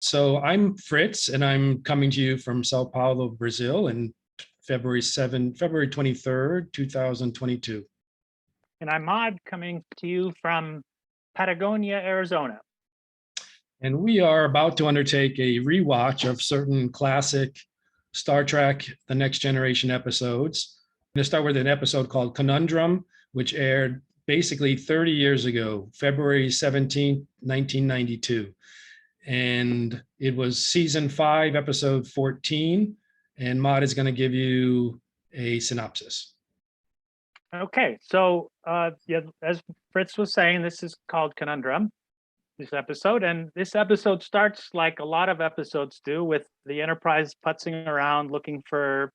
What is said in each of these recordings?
So I'm Fritz, and I'm coming to you from Sao Paulo, Brazil, and February 23rd, 2022. And I'm Maude, coming to you from Patagonia, Arizona. And we are about to undertake a rewatch of certain classic Star Trek: The Next Generation episodes. I'm going to start with an episode called Conundrum, which aired basically 30 years ago, February 17th, 1992. And it was season 5, episode 14. And Maude is going to give you a synopsis. Okay, so yeah, as Fritz was saying, this is called Conundrum, this episode. And this episode starts like a lot of episodes do, with the Enterprise putzing around looking for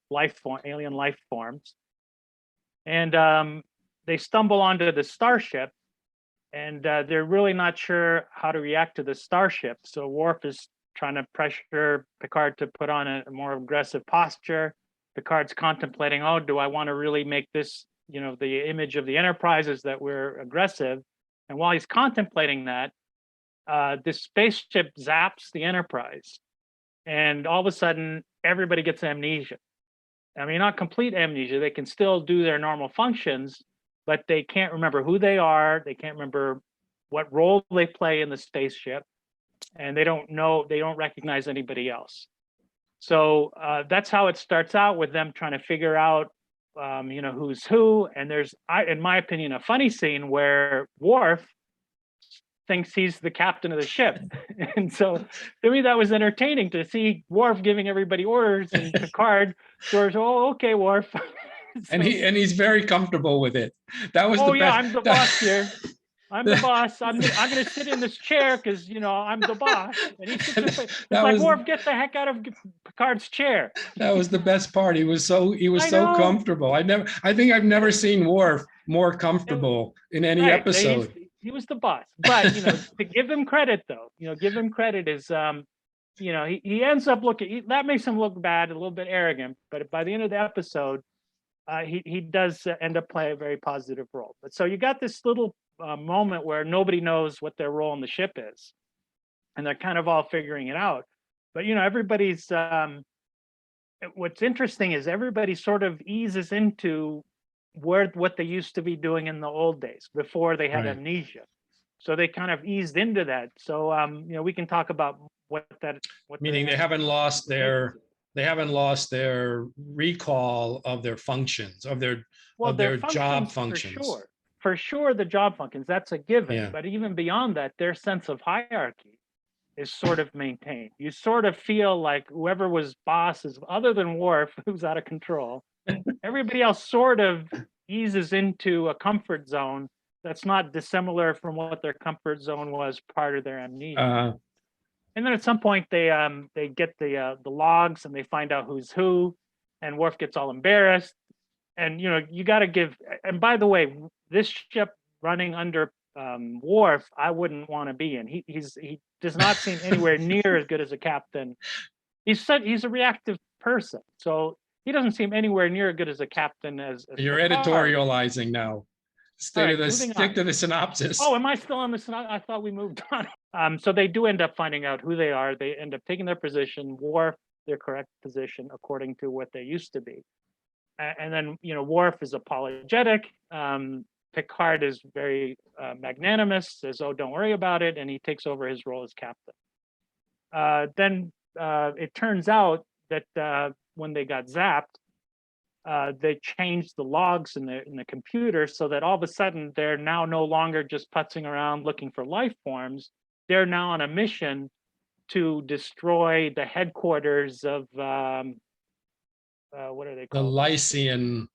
alien life forms. And they stumble onto the starship, and they're really not sure how to react to the starship. So Worf is trying to pressure Picard to put on a more aggressive posture. Picard's contemplating, oh, do I want to really make this, the image of the Enterprise is that we're aggressive? And while he's contemplating that, this spaceship zaps the Enterprise, and all of a sudden everybody gets amnesia. I mean, not complete amnesia. They can still do their normal functions, but they can't remember who they are. They can't remember what role they play in the spaceship, and they don't recognize anybody else. So that's how it starts out, with them trying to figure out, who's who. And there's, in my opinion, a funny scene where Worf thinks he's the captain of the ship. And so to me, that was entertaining to see Worf giving everybody orders, and Picard sort of, oh, okay, Worf. So, and he's very comfortable with it. That was the best. I'm the boss here. I'm the boss. I'm going to sit in this chair because, I'm the boss. And he sits like, Worf, get the heck out of Picard's chair. That was the best part. He was so comfortable. I think I've never seen Worf more comfortable in any episode. He was the boss. But, to give him credit, though, give him credit is, he ends up that makes him look bad, a little bit arrogant. But by the end of the episode, he does end up playing a very positive role. But so you got this little moment where nobody knows what their role in the ship is, and they're kind of all figuring it out. But everybody's what's interesting is everybody sort of eases into what they used to be doing in the old days before they had amnesia. So they kind of eased into that. So we can talk about what meaning they haven't lost their recall of their functions, of their job functions. For sure, the job functions, that's a given. Yeah. But even beyond that, their sense of hierarchy is sort of maintained. You sort of feel like whoever was boss is, other than Worf, who's out of control, everybody else sort of eases into a comfort zone that's not dissimilar from what their comfort zone was prior to their amnesia. And then at some point they get the logs, and they find out who's who, and Worf gets all embarrassed. And you got to give. And by the way, this ship running under Worf, I wouldn't want to be in. He does not seem anywhere near as good as a captain. He's a reactive person, so he doesn't seem anywhere near as good as a captain as you're Picard. Editorializing now. Stick to the synopsis. Oh, am I still on the synopsis? I thought we moved on. So they do end up finding out who they are. They end up taking their position, Worf their correct position according to what they used to be. And then, Worf is apologetic. Picard is very magnanimous, says, oh, don't worry about it. And he takes over his role as captain. Then it turns out that when they got zapped, they changed the logs in the computer so that all of a sudden they're now no longer just putzing around looking for life forms. They're now on a mission to destroy the headquarters of what are they called? The Lycian,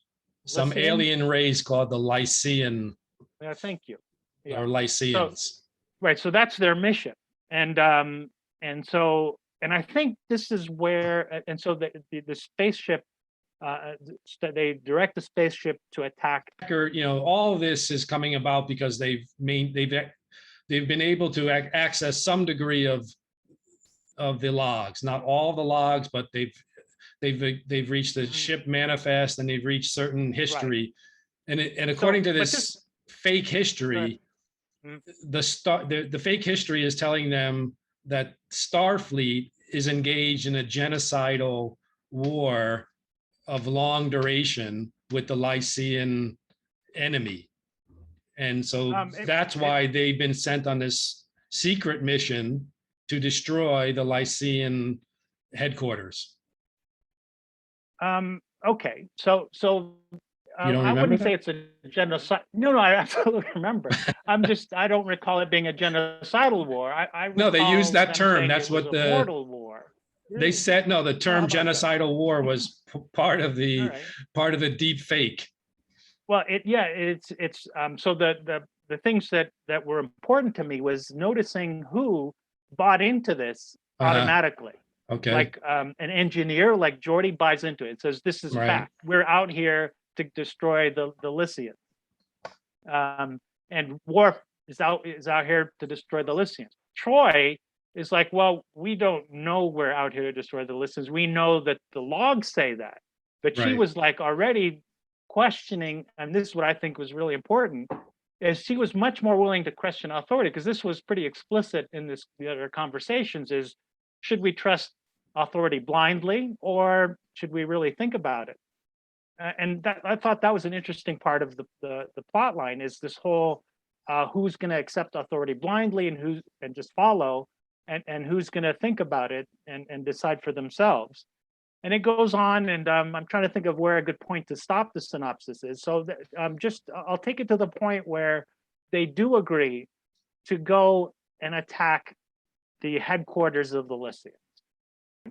some alien race called the Lycian. Yeah, thank you. Yeah. Or Lycians. So that's their mission. And I think this is where, and so the spaceship, they direct the spaceship to attack. All of this is coming about because they've been able to access some degree of the logs, not all the logs, but they've reached the ship manifest, and they've reached certain history, and according to this fake history, the fake history is telling them that Starfleet is engaged in a genocidal war of long duration with the Lycean enemy. And so that's why they've been sent on this secret mission to destroy the Lycean headquarters. Okay, so You don't I remember wouldn't that? say it's a genocide. No, I absolutely remember. I don't recall it being a genocidal war. I No, they used recall that them term. saying That's it was what a mortal war. they Really? said. No, the Oh, how term about that? genocidal war was part of All the right. deep fake. Well, it's so the things that were important to me was noticing who bought into this Uh-huh. automatically. Okay. Like an engineer like Geordi buys into it. Says this is Right. fact. We're out here to destroy the Lycians. And Worf is out here to destroy the Lycians. Troy is like, well, we don't know we're out here to destroy the Lycians. We know that the logs say that. But she Right. was like already questioning, and this is what I think was really important, is she was much more willing to question authority, because this was pretty explicit in the other conversations, is should we trust authority blindly, or should we really think about it? And that, I thought that was an interesting part of the plot line, is this whole who's going to accept authority blindly and just follow, and who's going to think about it and decide for themselves. And it goes on, and I'm trying to think of where a good point to stop the synopsis is. So I'll take it to the point where they do agree to go and attack the headquarters of the Lycians.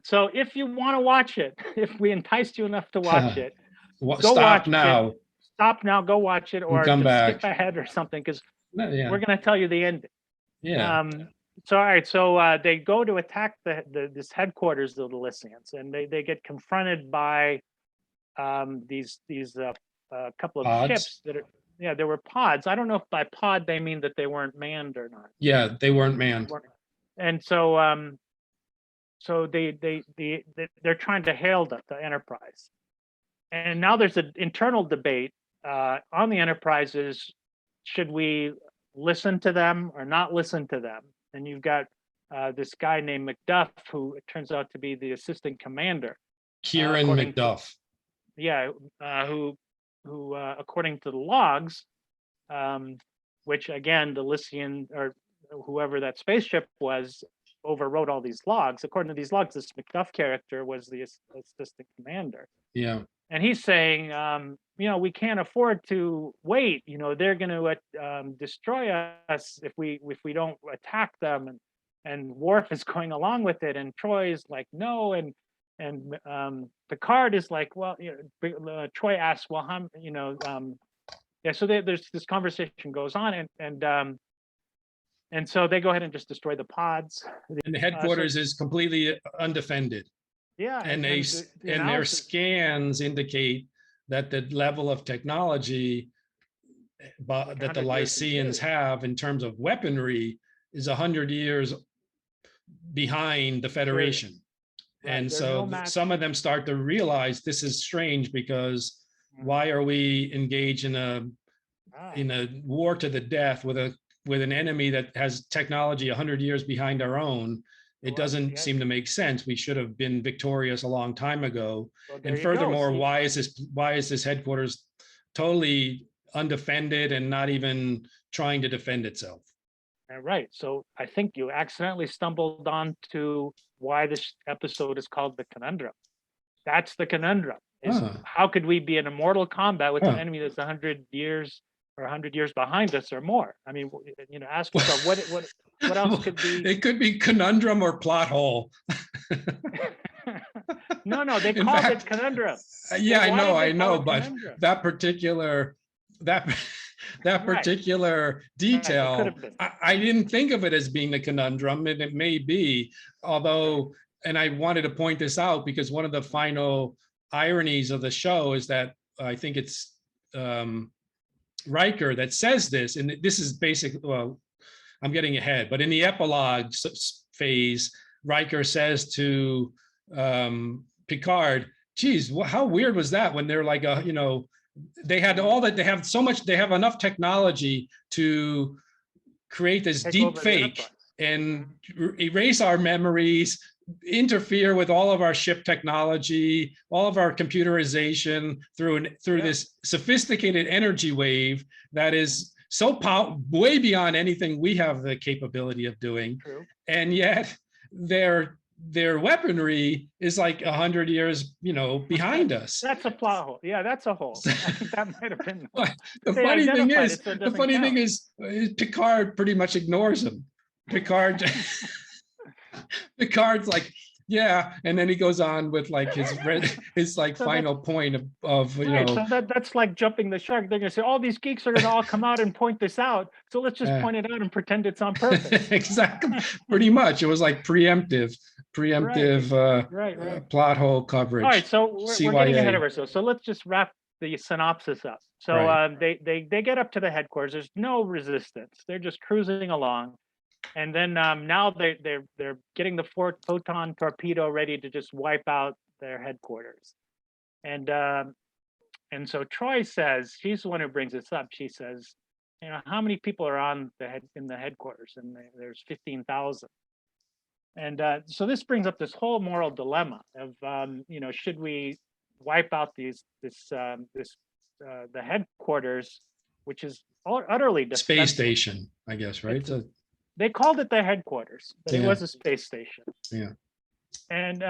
So if you want to watch it, if we enticed you enough to watch it, go Stop watch now it. Stop now, go watch it, and or come just skip back. ahead or something, because Yeah. we're going to tell you the ending. Yeah. So all right, so they go to attack this headquarters of the Lycians, and they get confronted by these couple of Pods. ships that are, there were pods. I don't know if by pod they mean that they weren't manned or not. Yeah, they weren't manned. And so so they're trying to hail the Enterprise. And now there's an internal debate on the Enterprises. Should we listen to them or not listen to them? And you've got this guy named Macduff, who it turns out to be the assistant commander. Kieran Macduff. Who according to the logs, which again, the Lycian or whoever that spaceship was overwrote all these logs. According to these logs, this Macduff character was the assistant commander. Yeah. And he's saying, we can't afford to wait. They're going to destroy us if we don't attack them. And Worf is going along with it, and Troy is like, no. And Picard is like, well, Troy asks, well, how, So there's this conversation goes on, and so they go ahead and just destroy the pods. And the headquarters is completely undefended. Yeah, and their scans indicate that the level of technology that the Lycians have in terms of weaponry is 100 years behind the Federation. Right. And so some of them start to realize this is strange, because why are we engaged in a war to the death with an enemy that has technology 100 years behind our own? It doesn't seem to make sense. We should have been victorious a long time ago. Well, and furthermore, why is this headquarters totally undefended and not even trying to defend itself? Right. So I think you accidentally stumbled onto why this episode is called the Conundrum. That's the conundrum. How could we be in a mortal combat with an enemy that's 100 years or 100 years behind us or more? I mean, ask yourself what else could be? It could be conundrum or plot hole. No, they called it Conundrum. Yeah, I know, but conundrum? that particular detail, I didn't think of it as being the conundrum, and it may be, although, and I wanted to point this out because one of the final ironies of the show is that I think it's Riker that says this, and this is basically, well, I'm getting ahead, but in the epilogue phase, Riker says to Picard, geez, how weird was that when they're like, they had all that, they have enough technology to create this deep fake and erase our memories, interfere with all of our ship technology, all of our computerization through this sophisticated energy wave that is so way beyond anything we have the capability of doing. True. And yet their weaponry is like 100 years, behind us. That's a plot hole. Yeah, that's a hole. I think that might have been. The funny thing is, Picard pretty much ignores him. Picard's like, yeah, and then he goes on with like his like final point of right, so that's like jumping the shark. They're gonna say all these geeks are gonna all come out and point this out, so let's just point it out and pretend it's on purpose. Exactly, pretty much. It was like preemptive right. Plot hole coverage. All right, so we're getting ahead of ourselves. So let's just wrap the synopsis up. So they get up to the headquarters. There's no resistance. They're just cruising along. And then now they're getting the photon torpedo ready to just wipe out their headquarters. And so Troy says, she's the one who brings this up. She says, how many people are in the headquarters? And there's 15,000. And so this brings up this whole moral dilemma of should we wipe out the headquarters, which is utterly space station, I guess, right? They called it their headquarters, but it was a space station. Yeah. And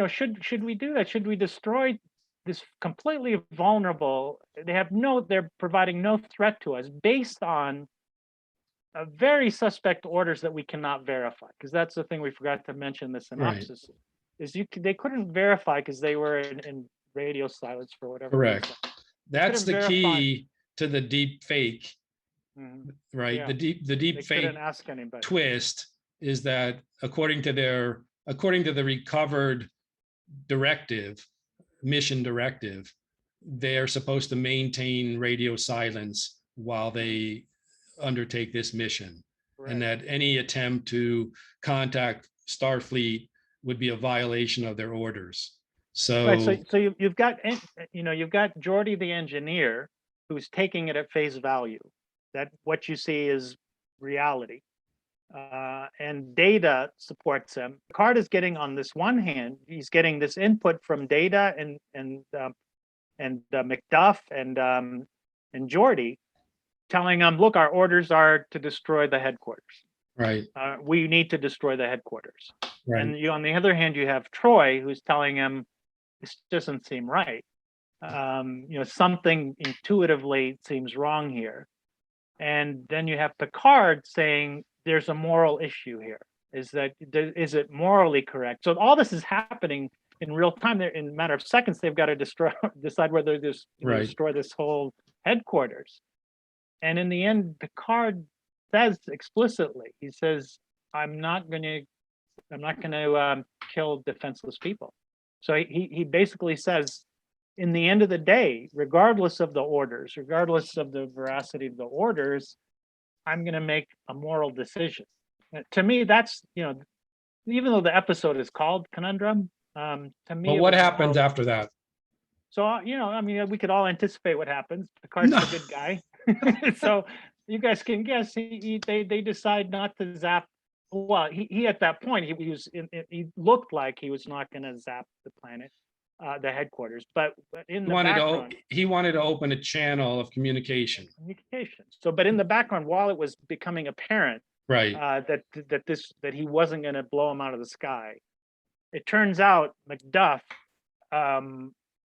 should we do that? Should we destroy this completely vulnerable? They're providing no threat to us based on a very suspect orders that we cannot verify, because that's the thing we forgot to mention. The synopsis is they couldn't verify because they were in radio silence for whatever. Correct. reason. That's the key to the deep fake. Right. Yeah. The deep fake twist is that according to the recovered mission directive, they're supposed to maintain radio silence while they undertake this mission. Right. And that any attempt to contact Starfleet would be a violation of their orders. So you've got Geordi the engineer who's taking it at face value, that what you see is reality, and Data supports him. Picard is getting, on this one hand, he's getting this input from Data and McDuff and Geordi, telling him, look, our orders are to destroy the headquarters. Right. We need to destroy the headquarters. Right. And on the other hand, you have Troy who's telling him this doesn't seem right. Something intuitively seems wrong here. And then you have Picard saying there's a moral issue here. Is it morally correct? So all this is happening in real time. There, in a matter of seconds, they've got to decide whether to destroy this whole headquarters. And in the end, Picard says explicitly, he says, I'm not going to kill defenseless people. So he basically says, in the end of the day, regardless of the orders, regardless of the veracity of the orders, I'm going to make a moral decision. To me, that's, even though the episode is called Conundrum, to me. But what happens after that? So, we could all anticipate what happens. Picard's a good guy. So you guys can guess. They decide not to zap. Well, he at that point, he looked like he was not going to zap the planet. The headquarters, but in the background, he wanted to open a channel of communication. So, but in the background, while it was becoming apparent, right, that he wasn't going to blow him out of the sky, it turns out McDuff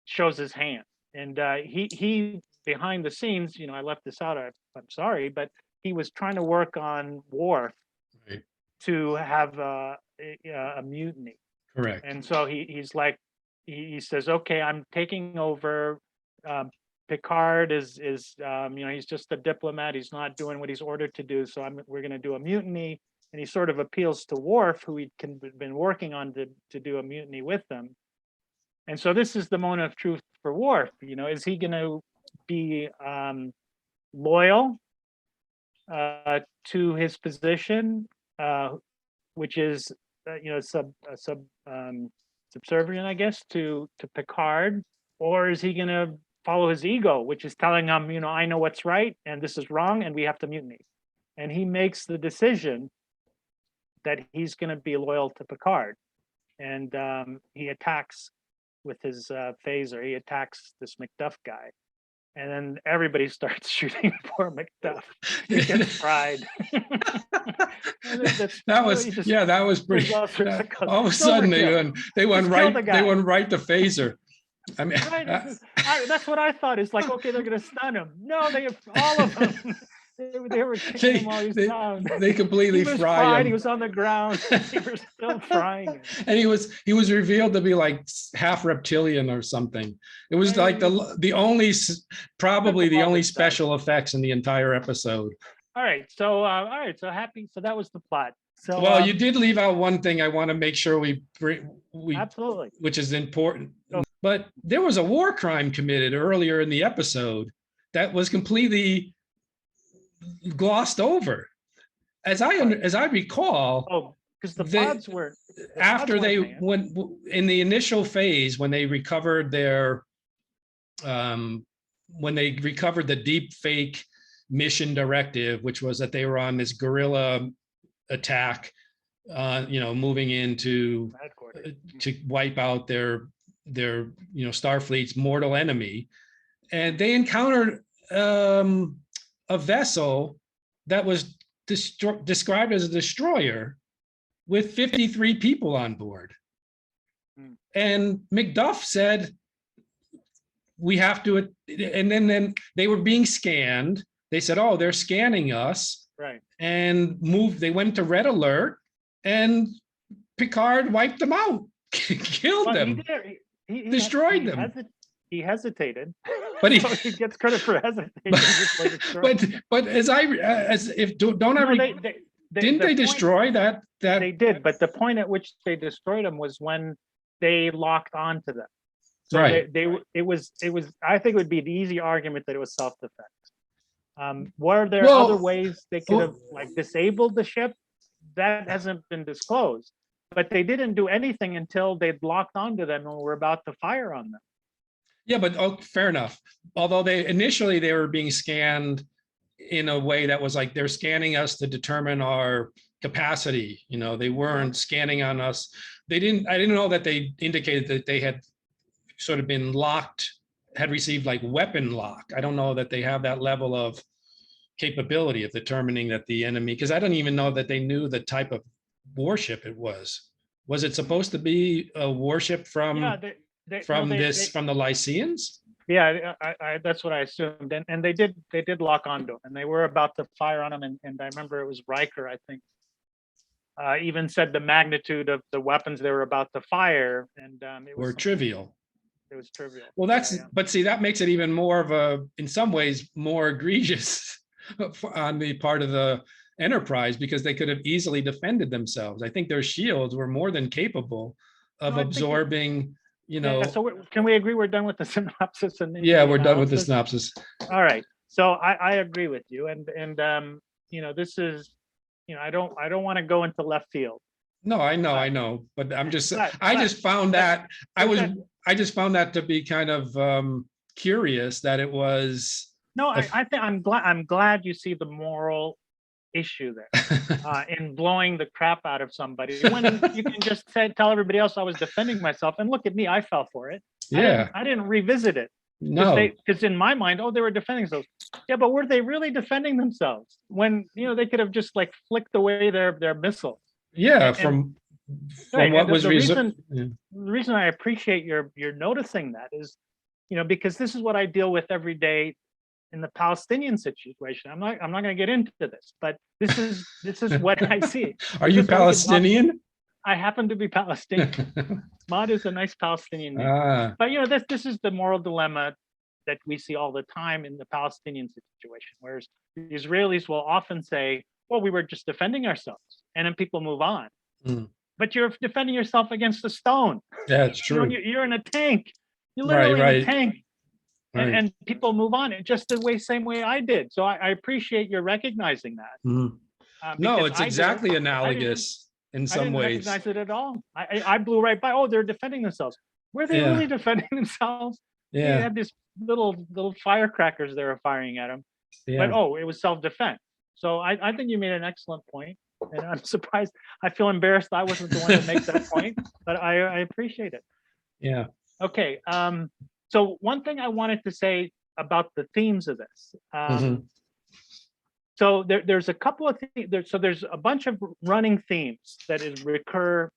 shows his hand, and he behind the scenes, I left this out. I'm sorry, but he was trying to work on Worf to have a mutiny. Correct. And so he's like. He says, okay, I'm taking over. Picard is he's just a diplomat. He's not doing what he's ordered to do. So we're going to do a mutiny. And he sort of appeals to Worf, who he'd been working on to do a mutiny with them. And so this is the moment of truth for Worf. Is he going to be loyal to his position, which is subservient, I guess, to Picard, or is he going to follow his ego, which is telling him, I know what's right and this is wrong and we have to mutiny? And he makes the decision that he's going to be loyal to Picard, and he attacks with his phaser. He attacks this Macduff guy, and then everybody starts shooting poor Macduff. He gets fried. That was pretty. All of a sudden, they went right to phaser. I mean, right. That's what I thought. It's like, okay, they're going to stun him. No, all of them. They were kicking him while he was down. They completely fried him. He was on the ground. They were still frying him. And he was revealed to be like half reptilian or something. It was like the only special effects in the entire episode. All right. So happy. So that was the plot. So well, you did leave out one thing I want to make sure we absolutely, which is important. But there was a war crime committed earlier in the episode that was completely glossed over, as I recall. Oh, because the pods were after they went in the initial phase when they recovered the deep fake mission directive, which was that they were on this guerrilla attack, moving into to wipe out their Starfleet's mortal enemy, and they encountered a vessel that was described as a destroyer with 53 people on board. And Macduff said, we have to, and then they were being scanned. They said, oh, they're scanning us. Right. And they went to red alert, and Picard wiped them out, killed them, destroyed them. He hesitated, but he gets credit for hesitating. But didn't they destroy that? They did, but the point at which they destroyed them was when they locked onto them. So right. It was. I think it would be an easy argument that it was self-defense. Were there other ways they could have disabled the ship? That hasn't been disclosed. But they didn't do anything until they'd locked onto them and were about to fire on them. Yeah, but fair enough. Although initially they were being scanned in a way that was like they're scanning us to determine our capacity. They weren't scanning on us. I didn't know that they indicated that they had sort of been locked, had received like weapon lock. I don't know that they have that level of capability of determining that the enemy, because I don't even know that they knew the type of warship it was. Was it supposed to be a warship from the Lycians? Yeah, I that's what I assumed, and they did lock onto them, and they were about to fire on them, and I remember it was Riker, I think, even said the magnitude of the weapons they were about to fire, and it was trivial. It was trivial. Well, but see, that makes it even more of in some ways, more egregious on the part of the Enterprise, because they could have easily defended themselves. I think their shields were more than capable of absorbing. So can we agree we're done with the synopsis? We're done with the synopsis. All right. So I agree with you, and this is, I don't want to go into left field. No, I know, but I'm just I just found that to be kind of curious that it was. No, I think I'm glad you see the moral issue there in blowing the crap out of somebody when you can just tell everybody else I was defending myself, and look at me, I fell for it. I didn't revisit it. No, because in my mind, they were defending themselves. Yeah, but were they really defending themselves when they could have just flicked away their missiles? Yeah, from what was the reason I appreciate your noticing that is, because this is what I deal with every day in the Palestinian situation. I'm not going to get into this, but this is what I see. Are you Palestinian? I happen to be Palestinian. Maud is a nice Palestinian name. But this is the moral dilemma that we see all the time in the Palestinian situation, whereas the Israelis will often say, well, we were just defending ourselves, and then people move on. But you're defending yourself against a stone. That's true. You're in a tank. You're literally in a tank. Right. And people move on just the same way I did. So I appreciate your recognizing that. No, it's exactly analogous in some ways. I didn't recognize it at all. I blew right by. Oh, they're defending themselves. Were they really defending themselves? Yeah. They had these little firecrackers they were firing at them. Yeah. But it was self-defense. So I think you made an excellent point. And I'm surprised. I feel embarrassed I wasn't the one to make that point, but I appreciate it. Yeah. Okay. So one thing I wanted to say about the themes of this. Mhm. So there's a couple of things. So there's a bunch of running themes that is recur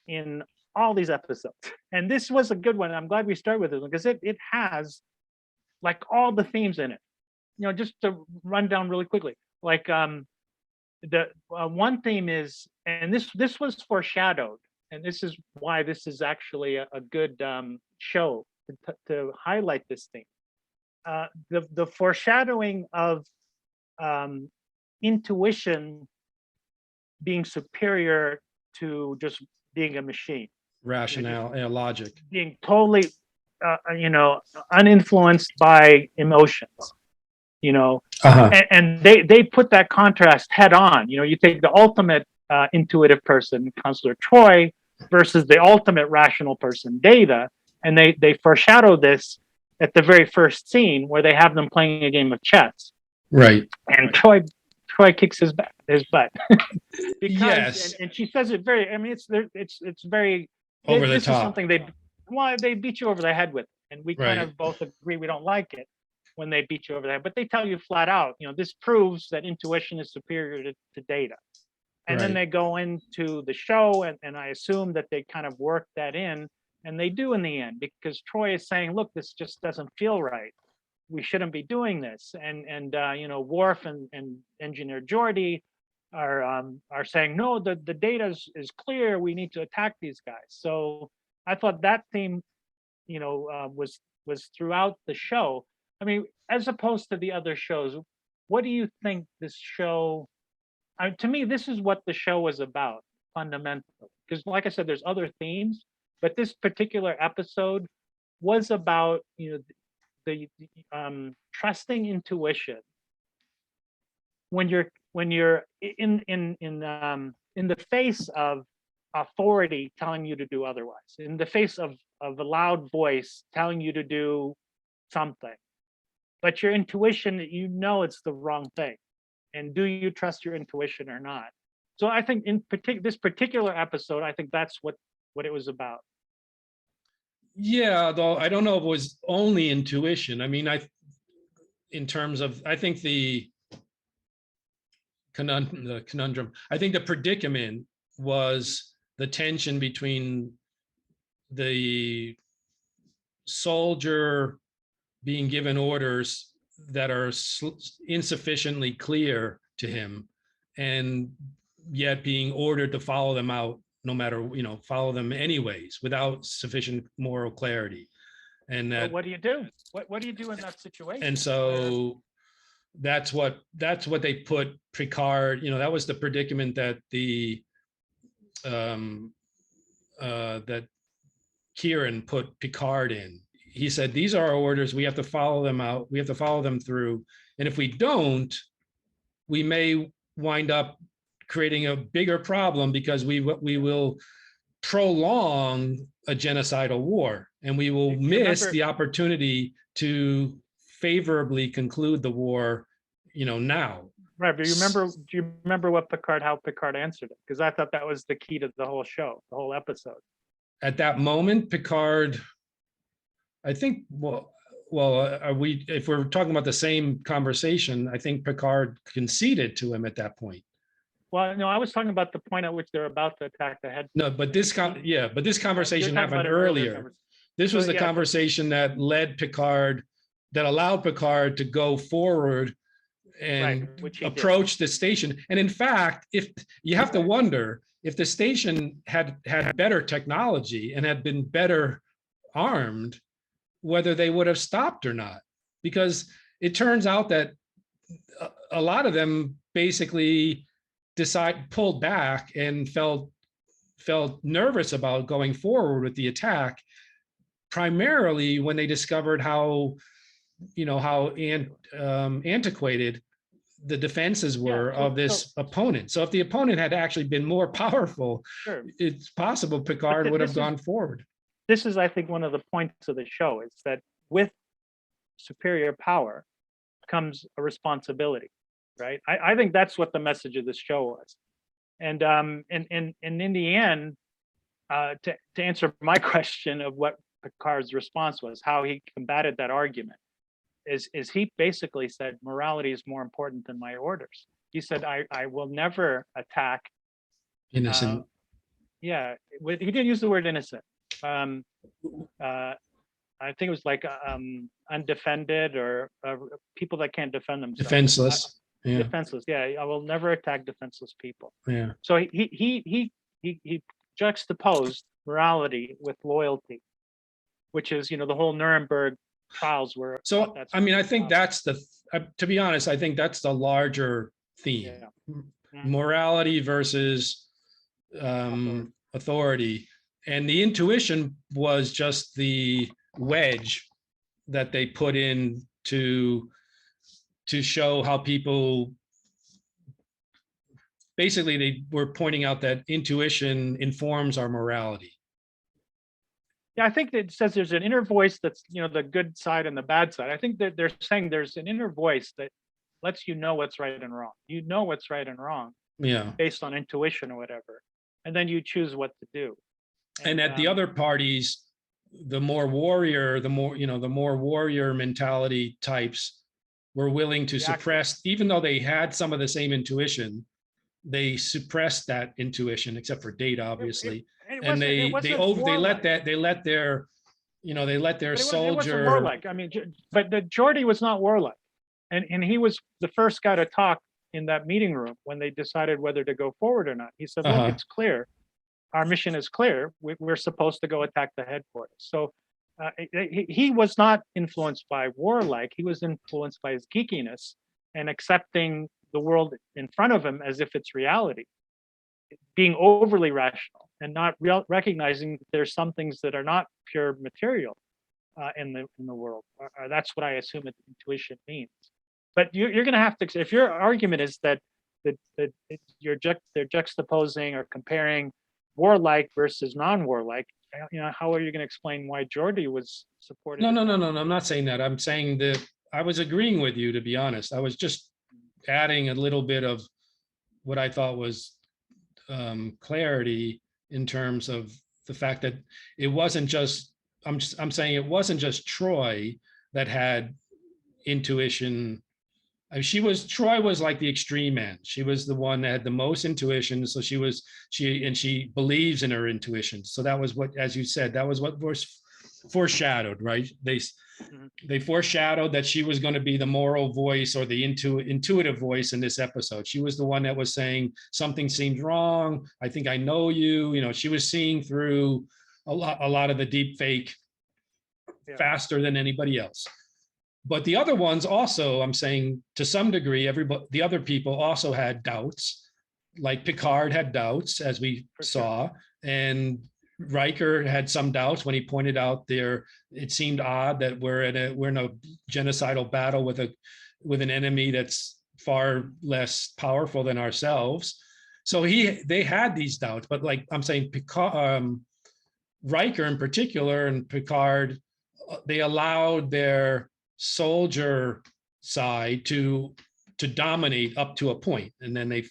in all these episodes, and this was a good one. I'm glad we started with it because it has like all the themes in it. You know, just to run down really quickly, like the one theme is, and this was foreshadowed, and this is why this is actually a good show to highlight this theme. The foreshadowing of um, intuition being superior to just being a machine, you know, just Rationale and logic. being totally, uninfluenced by emotions, you know, Uh-huh. and they put that contrast head on. You know, you take the ultimate intuitive person, Counselor Troy, versus the ultimate rational person, Data, and they foreshadow this at the very first scene where they have them playing a game of chess, Right. and Troy kicks his butt because Yes. and she says it very. I mean, it's very. Over the This is top. something they beat you over the head with, and we kind Right. of both agree we don't like it when they beat you over the head. But they tell you flat out, you know, this proves that intuition is superior to data. And then Right. they go into the show, and I assume that they kind of work that in, and they do in the end because Troy is saying, "Look, this just doesn't feel right. We shouldn't be doing this." And you know, Worf and Engineer Geordi are saying, "No, the data is clear. We need to attack these guys." So I thought that theme, you know, was throughout the show. I mean, as opposed to the other shows, what do you think this show? To me, this is what the show was about fundamentally. Because, like I said, there's other themes, but this particular episode was about, you know, trusting intuition when you're in the face of authority telling you to do otherwise, in the face of a loud voice telling you to do something, but your intuition, you know, it's the wrong thing, and do you trust your intuition or not? So I think in this particular episode, I think that's what it was about. Yeah, though I don't know if it was only intuition. I mean, in terms of, I think the conundrum, I think the predicament was the tension between the soldier being given orders that are insufficiently clear to him, and yet being ordered to follow them out no matter, follow them anyways without sufficient moral clarity. And Well, that, what do you do? What do you do in that situation? and so that's what they put Picard, that was the predicament that um that Kieran put Picard in. He said, these are our orders. We have to follow them out. We have to follow them through. And if we don't, we may wind up creating a bigger problem because we will prolong a genocidal war, and we will miss the opportunity to favorably conclude the war, now. Right, but do you remember how Picard answered it? Because I thought that was the key to the whole show, the whole episode. At that moment, Picard, I think, are we, if we're talking about the same conversation, I think Picard conceded to him at that point. Well, no, I was talking about the point at which they're about to attack the head. No, but this conversation happened earlier. This was the conversation that led Picard, that allowed Picard to go forward and approach the station. And in fact, if you have to wonder if the station had better technology and had been better armed, whether they would have stopped or not, because it turns out that a lot of them basically pulled back and felt nervous about going forward with the attack, primarily when they discovered how antiquated the defenses were of this opponent. So if the opponent had actually been more powerful, it's possible Picard would have gone forward. This is, I think, one of the points of the show is that with superior power comes a responsibility, right? I think that's what the message of this show was. And in the end, to answer my question of what Picard's response was, how he combated that argument, is he basically said morality is more important than my orders. He said, I will never attack. Innocent. Yeah, he didn't use the word innocent. I think it was like undefended or people that can't defend themselves. Defenseless. Yeah. Defenseless. Yeah, I will never attack defenseless people. Yeah. So he juxtaposed morality with loyalty, which is, you know, the whole Nuremberg trials were. So I mean, I think that's the. To be honest, I think that's the larger theme: morality versus authority, and the intuition was just the wedge that they put in to show how people basically, they were pointing out that intuition informs our morality. Yeah, I think it says there's an inner voice that's, you know, the good side and the bad side. I think that they're saying there's an inner voice that lets you know what's right and wrong. You know what's right and wrong. Yeah. Based on intuition or whatever. And then you choose what to do. And at the other parties, the more warrior mentality types were willing to suppress, even though they had some of the same intuition, they suppressed that intuition, except for Data, obviously. And they let their soldier. It wasn't warlike. I mean, but the Geordi was not warlike, and he was the first guy to talk in that meeting room when they decided whether to go forward or not. He said, "Look, it's clear. Our mission is clear. We're supposed to go attack the headquarters." So he was not influenced by warlike. He was influenced by his geekiness and accepting the world in front of him as if it's reality, being overly rational and not recognizing that there's some things that are not pure material in the world. That's what I assume intuition means. But you're going to have to, if your argument is that they're juxtaposing or comparing warlike versus non-warlike, you know, how are you going to explain why Geordi was supported? No. I'm not saying that. I'm saying that I was agreeing with you, to be honest. I was just adding a little bit of what I thought was clarity in terms of the fact that it wasn't just, I'm saying it wasn't just Troy that had intuition. Troy was like the extreme end. She was the one that had the most intuition. So she believes in her intuition. So that was what, as you said, that was what was foreshadowed, right? They foreshadowed that she was going to be the moral voice or the intuitive voice in this episode. She was the one that was saying something seems wrong. I think I know you. You know, she was seeing through a lot of the deep fake faster than anybody else. But the other ones also, I'm saying to some degree, the other people also had doubts. Like Picard had doubts, as we saw, and Riker had some doubts when he pointed out it seemed odd that we're in a genocidal battle with an enemy that's far less powerful than ourselves. So they had these doubts, but like I'm saying, Riker in particular and Picard, they allowed their soldier side to dominate up to a point, and then they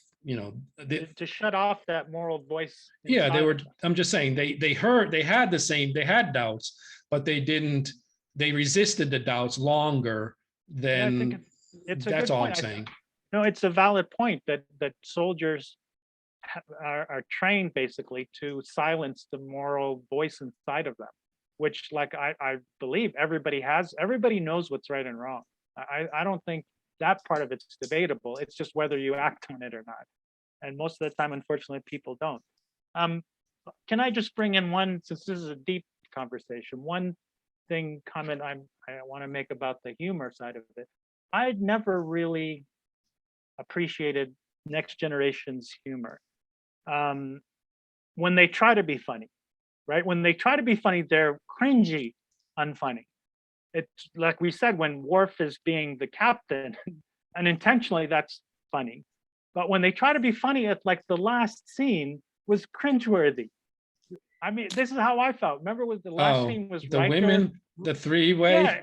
to shut off that moral voice. Yeah, they were. I'm just saying they had doubts, but they resisted the doubts longer than. That's all I'm saying. No, it's a valid point that soldiers are trained basically to silence the moral voice inside of them, which, like I believe everybody knows what's right and wrong. I don't think that part of it's debatable. It's just whether you act on it or not. And most of the time, unfortunately, people don't. Can I just bring in one, since this is a deep conversation, one comment I want to make about the humor side of it. I'd never really appreciated Next Generation's humor. When they try to be funny, right? When they try to be funny, they're cringy, unfunny. It's like we said, when Worf is being the captain, unintentionally, that's funny. But when they try to be funny, it's like the last scene was cringeworthy. I mean, this is how I felt. Remember, the last scene was the Riker, women, the three-way. Yeah.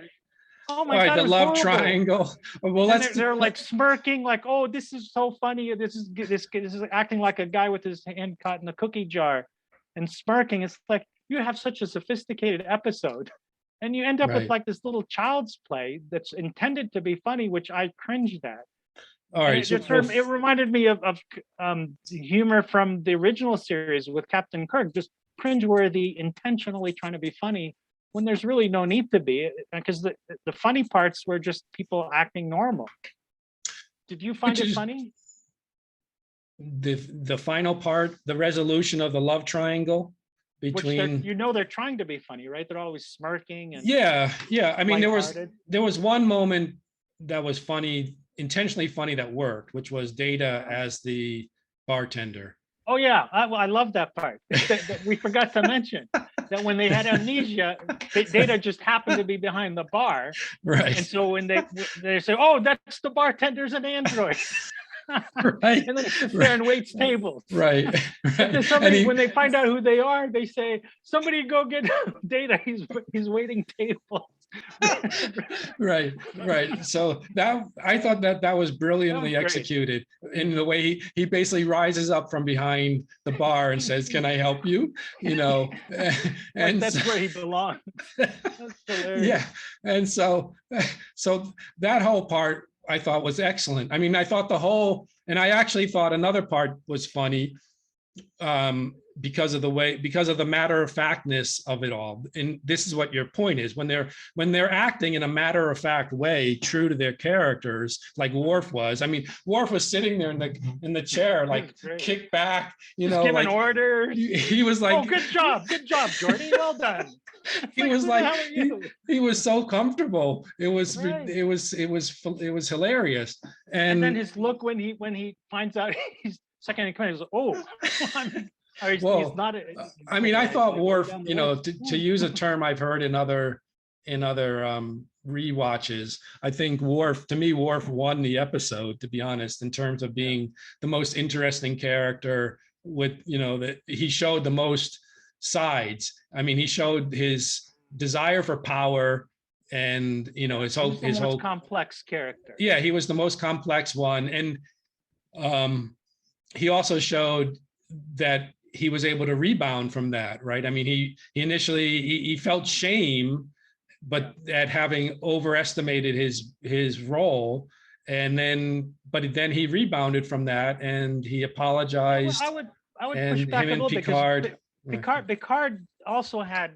Oh All my right, God, the it was love horrible. triangle. Well, And let's they're like smirking, like, oh, this is so funny. This is acting like a guy with his hand caught in a cookie jar and smirking. It's like you have such a sophisticated episode. And you end up with right. like this little child's play that's intended to be funny, which I cringed at. All And right. So well, it reminded me of humor from the original series with Captain Kirk, just cringeworthy, intentionally trying to be funny when there's really no need to be, because the funny parts were just people acting normal. Did you find which it is funny? the final part, the resolution of the love triangle Which they're between. they're trying to be funny, right? They're always smirking and Yeah, yeah. I mean, lighthearted. there was one moment that was funny, intentionally funny, that worked, which was Data as the bartender. Oh yeah, I love that part. That we forgot to mention that when they had amnesia, Data just happened to be behind the bar, and Right, so when they say, "Oh, that's the bartender's an android," right, and then it sits there right, and waits tables. right, But then right. And somebody, when they find out who they are, they say, "Somebody go get Data. He's waiting tables." right, right. So that I thought that was That was brilliantly great. executed in the way he basically rises up from behind the bar and says, "Can I help you?" You know, Like and that's so, where he belongs. That's hilarious. yeah, and so that whole part I thought was excellent. I mean, I thought and I actually thought another part was funny, because of the matter of factness of it all. And this is what your point is: when they're acting in a matter of fact way, true to their characters, like Worf was. I mean, Worf was sitting there in the chair, like kicked back, just giving like orders. he was like, "Oh, good job, Jordy, well done." he Like, was who the like hell are you? he was so comfortable. Right. It was hilarious. And then And his look when he finds out he's second in command, he's like, "Oh," I mean, or he's well, not. I Like mean, I thought like going Worf, down the list. to use a term I've heard in other rewatches, I think Worf won the episode, to be honest, in terms of Yeah. being the most interesting character. With that he showed the most sides. I mean, he showed his desire for power, and He was the his most whole. complex character. Yeah, he was the most complex one, and um, he also showed that he was able to rebound from that, right? I mean, he initially he felt shame, but at having overestimated his role, and then he rebounded from that, and he apologized, I would push and him back a and little bit because Picard. Right. Picard also had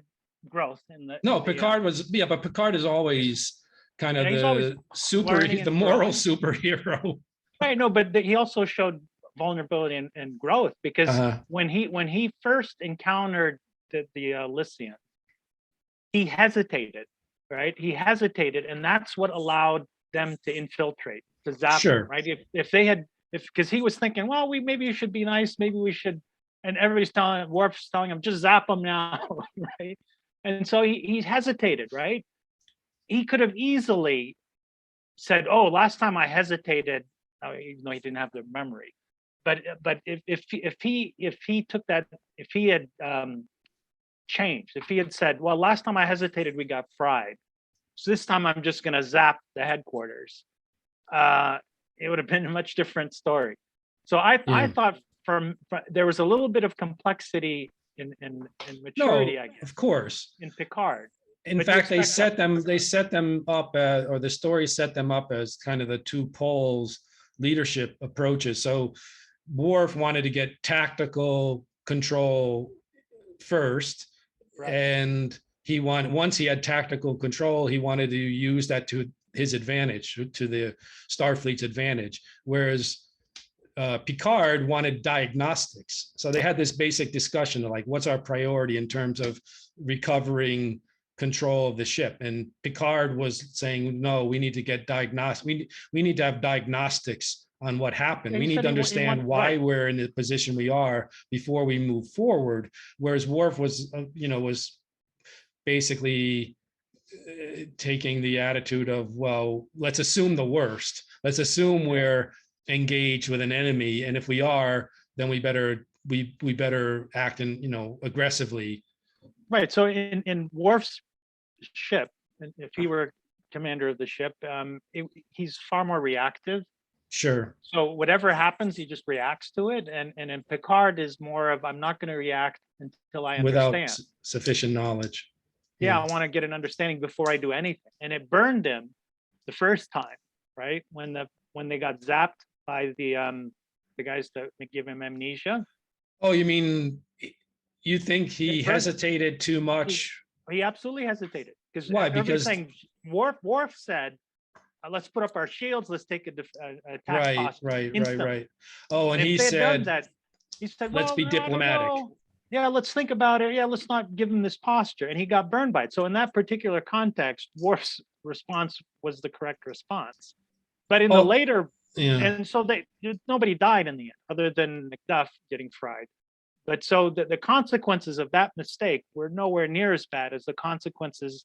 growth in No, the Picard was, yeah, but Picard is always kind of he's always learning the and moral growing. superhero. Right, no, but he also showed vulnerability and growth because Uh-huh. when he first encountered the Lycian, he hesitated, right? He hesitated, and that's what allowed them to infiltrate, to zap him, Sure. right? If they had, if because he was thinking, well, maybe we should be nice, maybe we should, and everybody's telling Worf's telling him just zap him now, right? And so he hesitated, right? He could have easily said, "Oh, last time I hesitated," even though he didn't have the memory. But if he took that, if he had changed, if he had said, "Well, last time I hesitated, we got fried, so this time I'm just going to zap the headquarters," it would have been a much different story. So I Yeah. thought from there was a little bit of complexity in maturity, No, I guess, of course. in Picard. In But you fact, expect that. they set them up, or the story set them up as kind of the two poles leadership approaches. So Worf wanted to get tactical control first, Right. and once he had tactical control, he wanted to use that to his advantage, to the Starfleet's advantage. Whereas Picard wanted diagnostics. So they had this basic discussion of like, what's our priority in terms of recovering control of the ship? And Picard was saying, no, we need to get diagnostic. We need to have diagnostics on what happened. Yeah, we need to understand why we're in the position we are before we move forward. Whereas Worf was, was basically taking the attitude of, well, let's assume the worst. Let's assume we're engaged with an enemy, and if we are, then we better act aggressively. Right. So in Worf's ship, if he were commander of the ship, he's far more reactive. Sure. So whatever happens, he just reacts to it. And in Picard is more of, I'm not going to react until I Without understand. sufficient knowledge. Yeah, I want to get an understanding before I do anything. And it burned him the first time, right? When they got zapped by the guys that give him amnesia. Oh, you mean you think he hesitated too much? He absolutely hesitated. Why? Because Worf said, let's put up our shields, let's take a attack posture. Right. Oh, and he said, let's be diplomatic. Yeah, let's think about it. Yeah, let's not give him this posture. And he got burned by it. So in that particular context, Worf's response was the correct response. But in the later, and so nobody died in the end, other than Macduff getting fried. But so the consequences of that mistake were nowhere near as bad as the consequences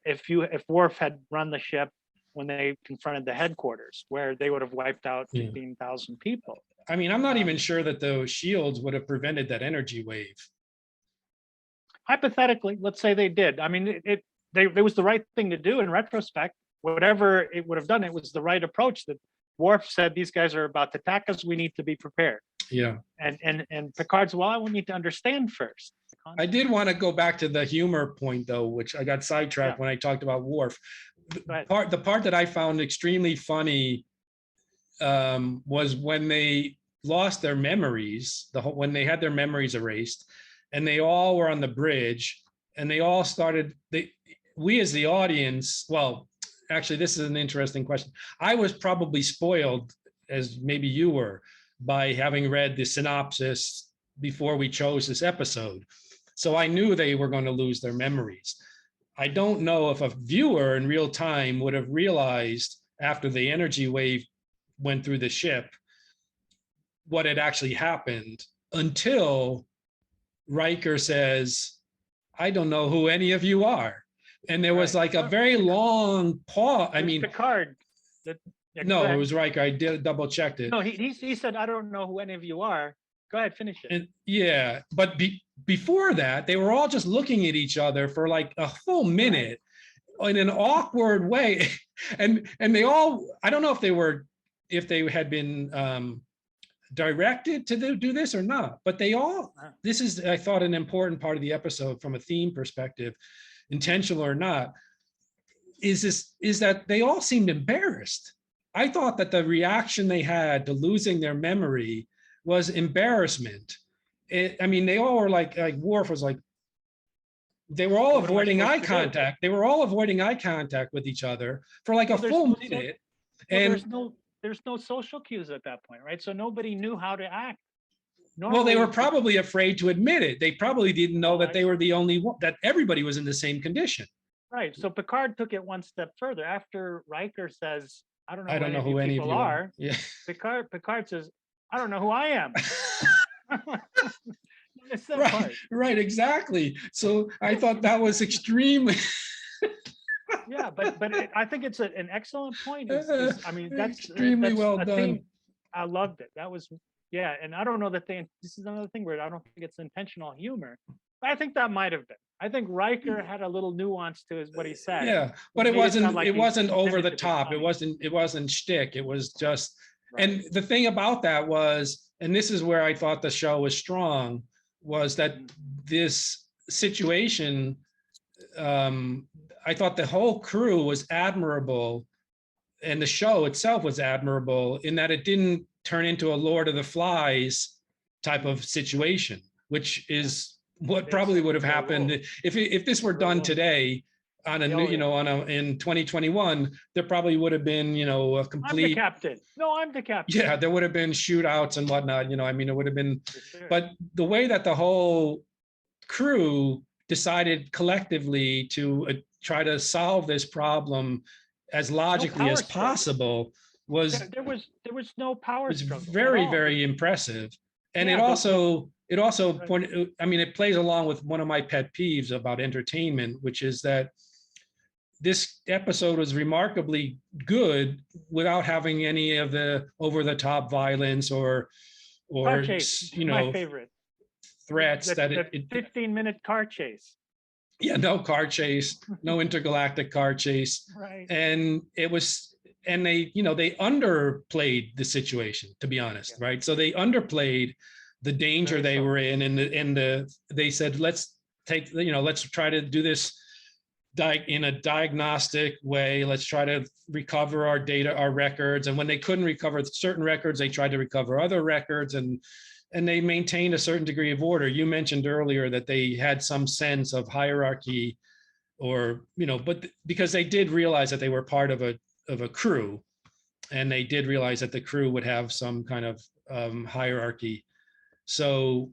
if Worf had run the ship when they confronted the headquarters, where they would have wiped out 15,000 people. I mean, I'm not even sure that those shields would have prevented that energy wave. Hypothetically, let's say they did. I mean, it was the right thing to do in retrospect. Whatever it would have done, it was the right approach. That Worf said, these guys are about to attack us. We need to be prepared. Yeah. And Picard's, well, I will need to understand first. I did want to go back to the humor point, though, which I got sidetracked when I talked about Worf. The part that I found extremely funny was when they lost their memories, when they had their memories erased, and they all were on the bridge, and they all started. We as the audience, well, actually, this is an interesting question. I was probably spoiled, as maybe you were, by having read the synopsis before we chose this episode. So I knew they were going to lose their memories. I don't know if a viewer in real time would have realized after the energy wave went through the ship what had actually happened until Riker says, I don't know who any of you are. And there was like a very long pause. I mean, Picard. No, it was Riker. I did double checked it. No, he said, I don't know who any of you are. Go ahead, finish it. And yeah, but before that, they were all just looking at each other for like a full minute in an awkward way. And they all, I don't know if they had been directed to do this or not, but this is, I thought, an important part of the episode from a theme perspective, intentional or not, is that they all seemed embarrassed. I thought that the reaction they had to losing their memory was embarrassment. I mean, they all were like Worf was like, they were all avoiding eye contact. They were all avoiding eye contact with each other for like a full minute. And there's no social cues at that point, right? So nobody knew how to act. Well, they were probably afraid to admit it. They probably didn't know that they were the only one, that everybody was in the same condition. Right. So Picard took it one step further. After Riker says, I don't know who any of you are. Yeah. Picard says, I don't know who I am. Right, exactly. So I thought that was extremely. Yeah, but I think it's an excellent point. I mean, that's extremely well done. Theme. I loved it. That was, and I don't know that this is another thing where I don't think it's intentional humor. But I think that might have been. I think Riker had a little nuance to what he said. Yeah, but it wasn't over the top. It wasn't shtick. It was just, and the thing about that was, and this is where I thought the show was strong, was that this situation, I thought the whole crew was admirable, and the show itself was admirable in that it didn't turn into a Lord of the Flies type of situation, which is what probably would have happened if this were done today on a new, in 2021. There probably would have been, a complete. I'm the captain. No, I'm the captain. Yeah, there would have been shootouts and whatnot. I mean, it would have been. Sure. But the way that the whole crew decided collectively to try to solve this problem as logically as possible was there was no power struggle. Very, very impressive, and it also pointed. I mean, it plays along with one of my pet peeves about entertainment, which is that this episode was remarkably good without having any of the over-the-top violence or my favorite threats. The 15-minute car chase. Yeah, no car chase, no intergalactic car chase. Right. And it was, and they, they underplayed the situation, to be honest, Yeah. right? So they underplayed the danger Very they so. were in, they said, let's take, let's try to do this in a diagnostic way. Let's try to recover our data, our records. And when they couldn't recover certain records, they tried to recover other records, and they maintained a certain degree of order. You mentioned earlier that they had some sense of hierarchy, or but because they did realize that they were part of a crew, and they did realize that the crew would have some kind of hierarchy. So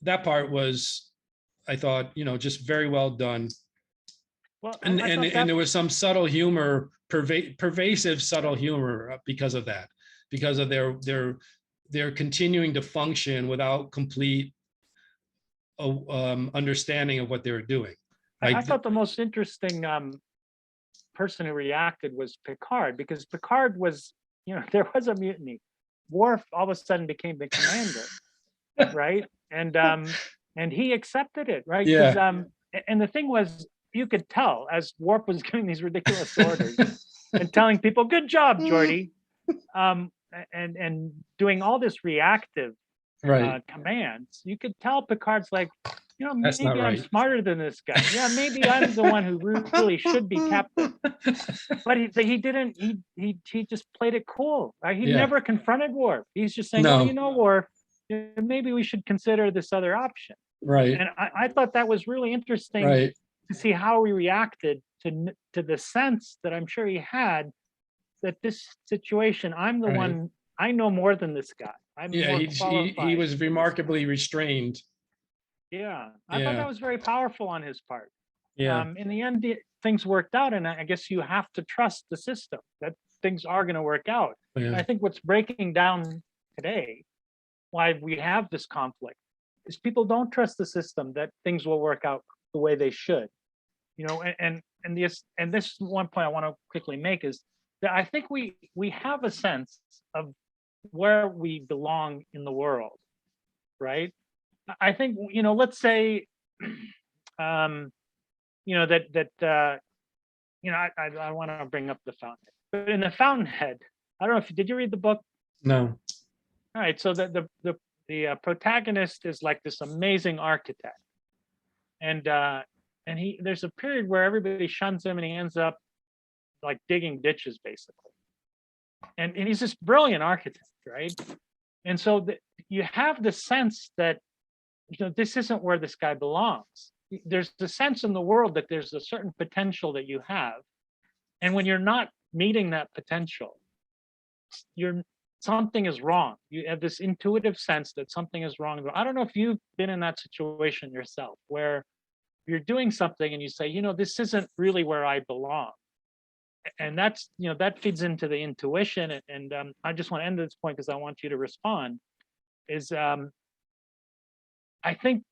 that part was, I thought, just very well done. Well, and I and thought and that there was some subtle humor, pervasive subtle humor, because of that, because of their continuing to function without complete understanding of what they were doing. I Like, thought the most interesting person who reacted was Picard, because Picard was, there was a mutiny. Worf all of a sudden became the commander, right? And he accepted it, right? Because yeah, and the thing was, you could tell as Worf was giving these ridiculous orders and telling people, "Good job, Geordi," and doing all this reactive right. commands. You could tell Picard's like, That's not maybe I'm right. smarter than this guy. Yeah, maybe I'm the one who really should be captain. But he didn't. He just played it cool. Right? He Yeah. never confronted Worf. He's just saying, well, No. Worf, maybe we should consider this other option. Right. And I thought that was really interesting Right. to see how he reacted to the sense that I'm sure he had that this situation, I'm the Right. one. I know more than this guy. I'm Yeah. more He qualified. was remarkably restrained. Yeah, I thought that Yeah. was very powerful on his part. Yeah. In the end, things worked out, and I guess you have to trust the system that things are going to work out. And Yeah. I think what's breaking down today, why we have this conflict, is people don't trust the system that things will work out the way they should. And this one point I want to quickly make is that I think we have a sense of where we belong in the world, right? I think let's say um, I want to bring up the Fountainhead, but in the Fountainhead, I don't know if did you read the book? No. All right, so the protagonist is like this amazing architect, and there's a period where everybody shuns him, and he ends up like digging ditches basically, and he's this brilliant architect, right? And so you have the sense that this isn't where this guy belongs. There's the sense in the world that there's a certain potential that you have, and when you're not meeting that potential, you're something is wrong. You have this intuitive sense that something is wrong. I don't know if you've been in that situation yourself, where you're doing something and you say, this isn't really where I belong, and that's that feeds into the intuition. And I just want to end this point because I want you to respond. Is I think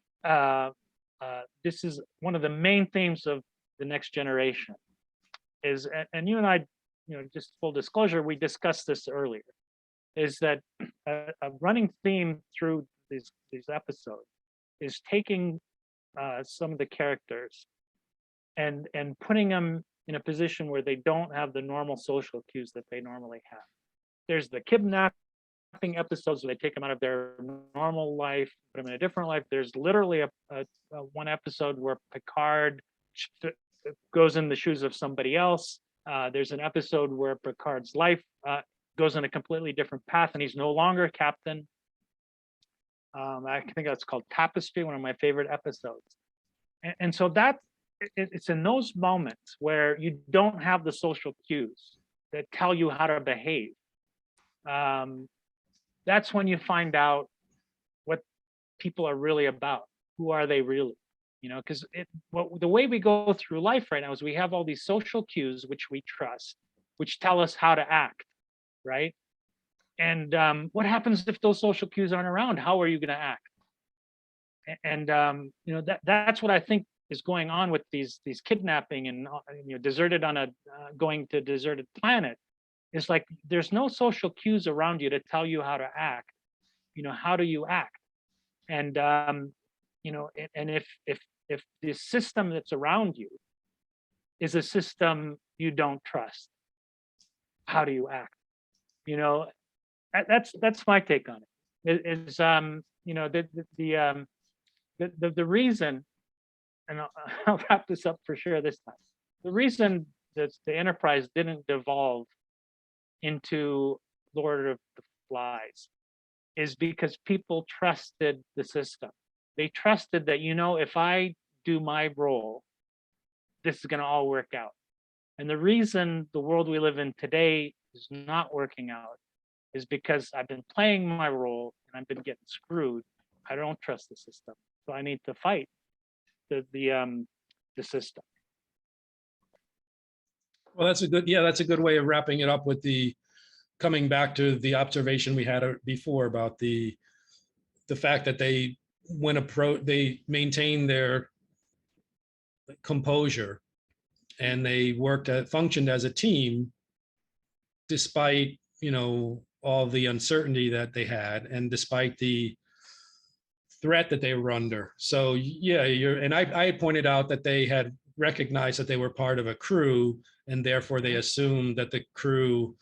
this is one of the main themes of the next generation. And you and I, just full disclosure, we discussed this earlier. Is that a running theme through these episodes is taking some of the characters and putting them in a position where they don't have the normal social cues that they normally have. There's the kidnapping episodes where they take them out of their normal life, put them in a different life. There's literally a one episode where Picard goes in the shoes of somebody else. There's an episode where Picard's life goes in a completely different path, and he's no longer captain. I think that's called Tapestry, one of my favorite episodes. And so it's in those moments where you don't have the social cues that tell you how to behave. That's when you find out what people are really about. Who are they really? Because the way we go through life right now is we have all these social cues which we trust, which tell us how to act, right? And what happens if those social cues aren't around? How are you going to act? And that's what I think is going on with these kidnapping and deserted on a going to deserted planet. It's like there's no social cues around you to tell you how to act. How do you act? And and if if the system that's around you is a system you don't trust, how do you act? You know, that's my take on it. Is you know, the reason, and I'll wrap this up for sure this time. The reason that the Enterprise didn't devolve into Lord of the Flies is because people trusted the system. They trusted that, you know, if I do my role, this is going to all work out. And the reason the world we live in today is not working out is because I've been playing my role and I've been getting screwed. I don't trust the system, so I need to fight the system. Well, that's a good way of wrapping it up with the coming back to the observation we had before about the fact that they they maintained their composure and they functioned as a team despite, you know, all the uncertainty that they had and despite the threat that they were under. So yeah, I pointed out that they had recognized that they were part of a crew and therefore they assumed that the crew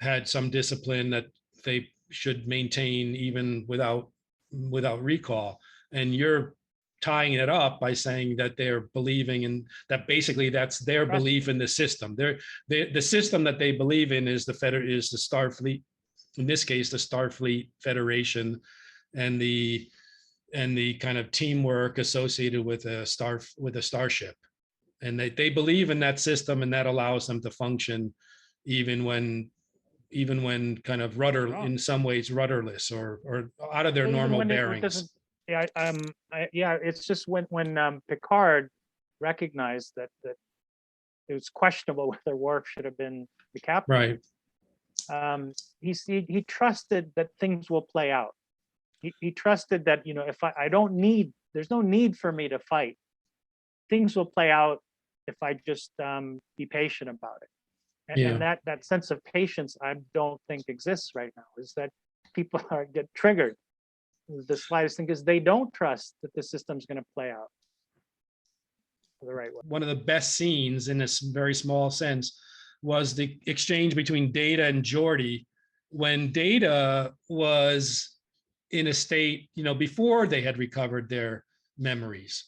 had some discipline that they should maintain even without recall. And you're tying it up by saying that they're believing in that, basically that's their belief in the system. The system that they believe in is the Starfleet, in this case the Starfleet Federation, and the kind of teamwork associated with a starship. And they believe in that system, and that allows them to function even when kind of in some ways rudderless or out of their normal bearings. Yeah, it's just when Picard recognized that it was questionable whether Worf should have been the captain. Right. He trusted that things will play out. He trusted that, you know, if I don't need, there's no need for me to fight. Things will play out if I just be patient about it. And that sense of patience, I don't think exists right now. Is that people get triggered the slightest thing because they don't trust that the system's going to play out the right way. One of the best scenes in this very small sense was the exchange between Data and Geordi when Data was in a state, you know, before they had recovered their memories.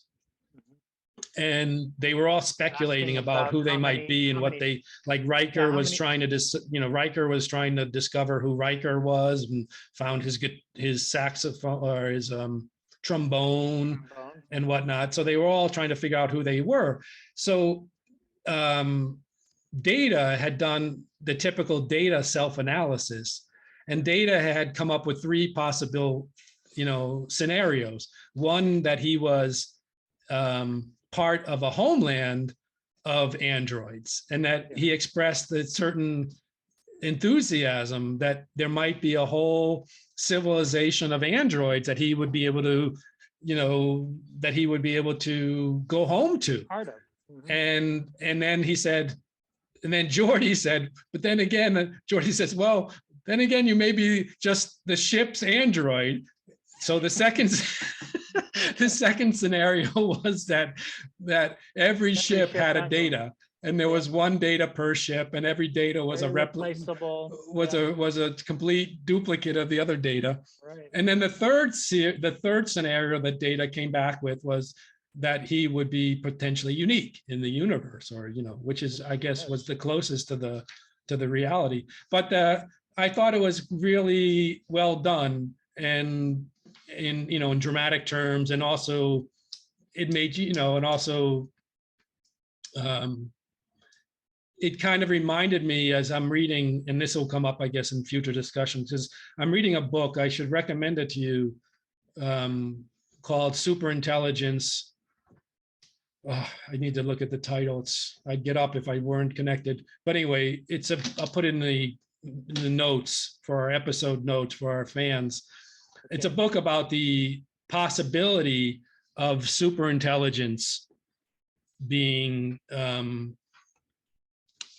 And they were all speculating about who they might be and what they, like Riker was trying to, Riker was trying to discover who Riker was and found his saxophone or his trombone and whatnot. So they were all trying to figure out who they were. So Data had done the typical Data self-analysis, and Data had come up with three possible, scenarios. One, that he was part of a homeland of androids, and that he expressed a certain enthusiasm that there might be a whole civilization of androids that he would be able to, go home to. And then he said, and then Geordi said, but then again, Geordi says, well, then again, you may be just the ship's android. So the second scenario was that every ship had a Data, and there was one Data per ship, and every Data was was a complete duplicate of the other Data. Right. And then the third scenario that Data came back with was that he would be potentially unique in the universe, or which is, I guess, was the closest to the reality. But I thought it was really well done, and in dramatic terms, and also it made and also it kind of reminded me, as I'm reading, and this will come up, I guess, in future discussions, is I'm reading a book, I should recommend it to you, called Superintelligence. Oh, I need to look at the title. I'd get up if I weren't connected. But anyway, I'll put it in the notes for our episode notes for our fans. Okay. It's a book about the possibility of superintelligence being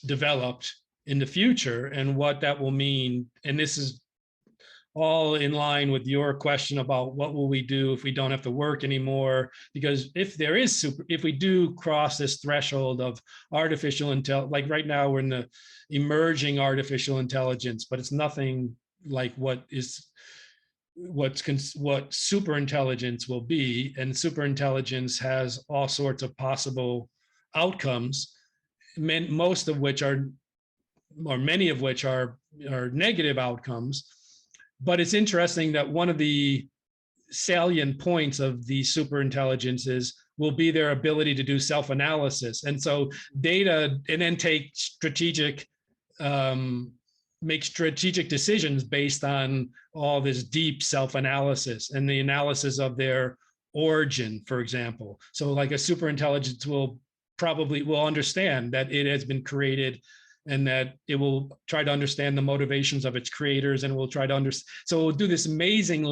developed in the future and what that will mean. And this is all in line with your question about what will we do if we don't have to work anymore? Because if we do cross this threshold of artificial intelligence, like right now we're in the emerging artificial intelligence, but it's nothing like what super intelligence will be. And super intelligence has all sorts of possible outcomes, most of which are, or many of which are negative outcomes. But it's interesting that one of the salient points of the super intelligences will be their ability to do self-analysis. And so data, and then make strategic decisions based on all this deep self-analysis and the analysis of their origin, for example. So like a super intelligence will understand that it has been created, and that it will try to understand the motivations of its creators, and will try to understand. So it will do this amazing,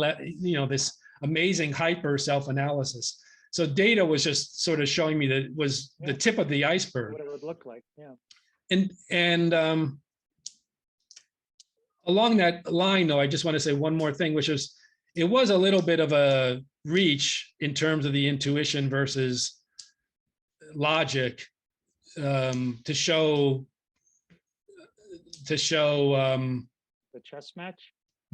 this amazing hyper self-analysis. So data was just sort of showing me that it was the tip of the iceberg. What it would look like, yeah. And along that line, though, I just want to say one more thing, which is it was a little bit of a reach in terms of the intuition versus logic, to show the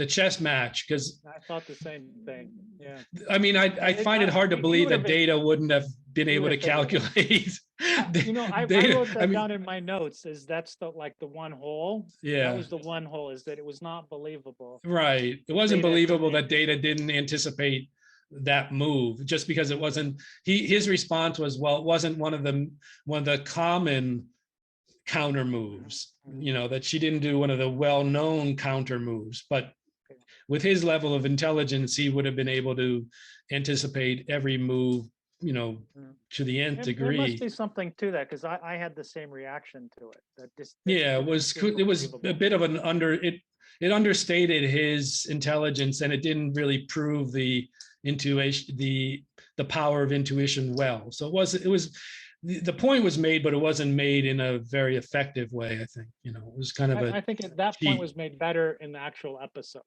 chess match, because I thought the same thing. Yeah, I mean, I find it hard to believe that data wouldn't have been able to calculate. I wrote that down in my notes. That's the one hole. Yeah, that was the one hole. Is that it was not believable. Right, it wasn't believable that data didn't anticipate that move, just because it wasn't. His response was, well, it wasn't one of the common counter moves. That she didn't do one of the well-known counter moves, but with his level of intelligence, he would have been able to anticipate every move, to the nth degree. There must be something to that, because I had the same reaction to it. It was a bit of it understated his intelligence, and it didn't really prove the intuition, the power of intuition well. So it was the point was made, but it wasn't made in a very effective way. I think, it was kind of I think at that point was made better in the actual episode.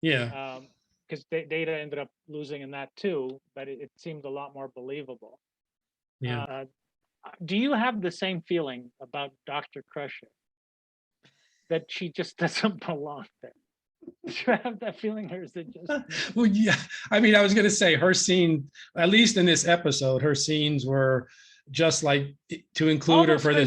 Yeah. Because Data ended up losing in that too, but it seemed a lot more believable. Yeah. Do you have the same feeling about Dr. Crusher? That she just doesn't belong there? Do you have that feeling, or is it just? Well, yeah. I mean, I was going to say her scene, at least in this episode, her scenes were just like to include her for the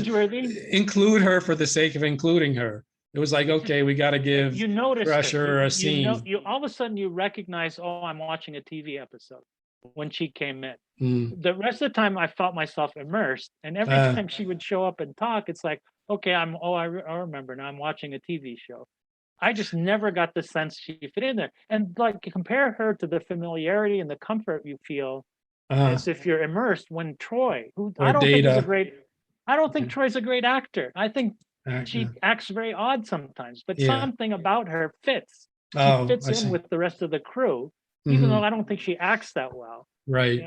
sake of including her. It was like, okay, we got to give Crusher a scene. You all of a sudden you recognize, oh, I'm watching a TV episode when she came in. The rest of the time I felt myself immersed, and every time she would show up and talk, it's like, okay, I remember now, I'm watching a TV show. I just never got the sense she fit in there. And like, compare her to the familiarity and the comfort you feel as if you're immersed when Troy, who I don't think is a great, I don't think Troy's a great actor. I think she acts very odd sometimes, but something about her fits. She fits in with the rest of the crew, even though I don't think she acts that well. Right.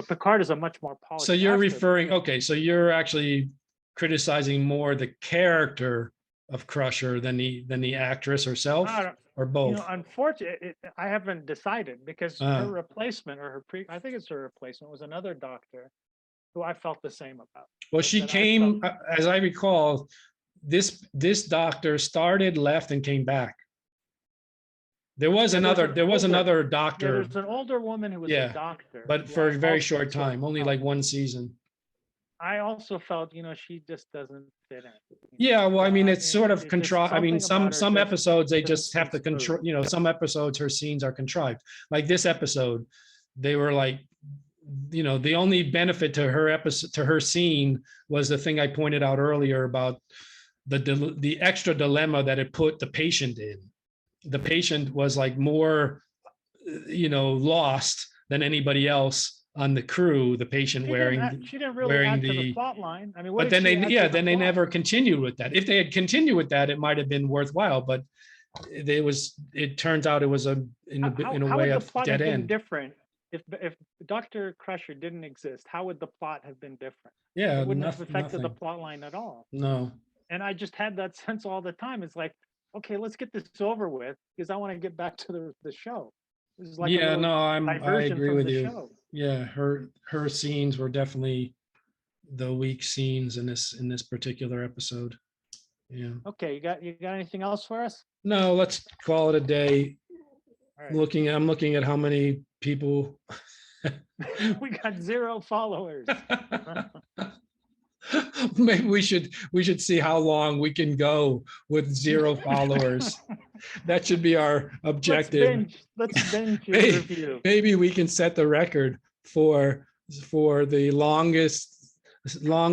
Picard is a much more polished. So you're referring, so you're actually criticizing more the character of Crusher than the actress herself, or both? Unfortunately, I haven't decided, because her replacement, or I think it's her replacement, was another doctor who I felt the same about. Well, she came, as I recall, this doctor started, left, and came back. There was another doctor. There's an older woman who was a doctor, but for a very short time, only like one season. I also felt, she just doesn't fit in. Yeah, well, I mean, it's sort of contrived. I mean, some episodes they just have to control. Some episodes her scenes are contrived. Like this episode, they were like, the only benefit to her scene was the thing I pointed out earlier about the extra dilemma that it put the patient in. The patient was like more, lost than anybody else on the crew. The patient she didn't really add to the plot line. I mean, but then they never continued with that. If they had continued with that, it might have been worthwhile. But it turns out it was in a way a dead end. Different. If Dr. Crusher didn't exist, how would the plot have been different? Yeah, it wouldn't have affected the plot line at all. No. And I just had that sense all the time. It's like, okay, let's get this over with because I want to get back to the show. This is like a Yeah, little no, I diversion agree from with the you. show. Yeah, her scenes were definitely the weak scenes in this particular episode. Yeah. Okay, you got anything else for us? No, let's call it a day. All right. I'm looking at how many people. We got 0 followers. Maybe we should see how long we can go with 0 followers. That should be our objective. Let's binge your Maybe, review. maybe we can set the record for the longest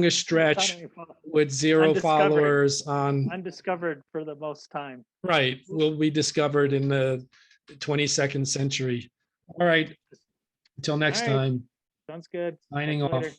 stretch with 0 Undiscovered. followers on. Undiscovered for the most time. Right, will be discovered in the 22nd century. All right, until next All right. time. Sounds good. Signing Catch you off. later.